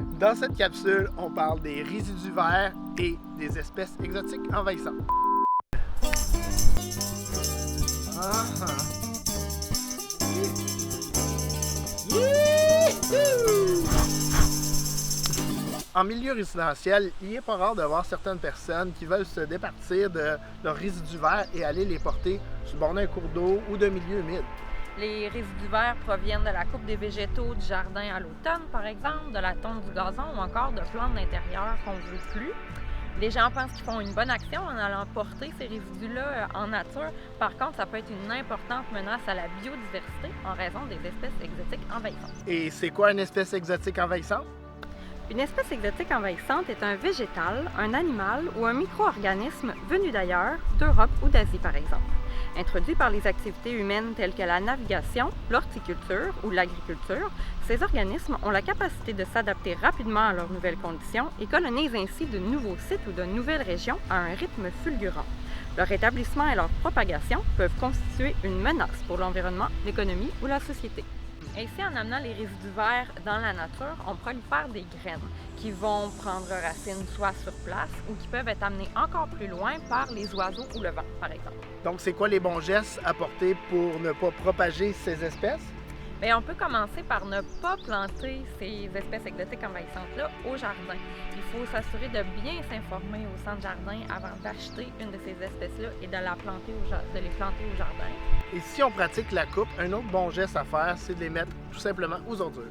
Dans cette capsule, on parle des résidus verts et des espèces exotiques envahissantes. En milieu résidentiel, il n'est pas rare de voir certaines personnes qui veulent se départir de leurs résidus verts et aller les porter sur le bord d'un cours d'eau ou d'un milieu humide. Les résidus verts proviennent de la coupe des végétaux du jardin à l'automne, par exemple, de la tonte du gazon ou encore de plantes d'intérieur qu'on ne veut plus. Les gens pensent qu'ils font une bonne action en allant porter ces résidus-là en nature. Par contre, ça peut être une importante menace à la biodiversité en raison des espèces exotiques envahissantes. Et c'est quoi une espèce exotique envahissante? Une espèce exotique envahissante est un végétal, un animal ou un micro-organisme venu d'ailleurs, d'Europe ou d'Asie par exemple. Introduits par les activités humaines telles que la navigation, l'horticulture ou l'agriculture, ces organismes ont la capacité de s'adapter rapidement à leurs nouvelles conditions et colonisent ainsi de nouveaux sites ou de nouvelles régions à un rythme fulgurant. Leur établissement et leur propagation peuvent constituer une menace pour l'environnement, l'économie ou la société. Ainsi, en amenant les résidus verts dans la nature, on prolifère des graines qui vont prendre racine soit sur place ou qui peuvent être amenées encore plus loin par les oiseaux ou le vent, par exemple. Donc, c'est quoi les bons gestes à porter pour ne pas propager ces espèces? Bien, on peut commencer par ne pas planter ces espèces exotiques envahissantes-là au jardin. Il faut s'assurer de bien s'informer au centre jardin avant d'acheter une de ces espèces-là et de les planter au jardin. Et si on pratique la coupe, un autre bon geste à faire, c'est de les mettre tout simplement aux ordures.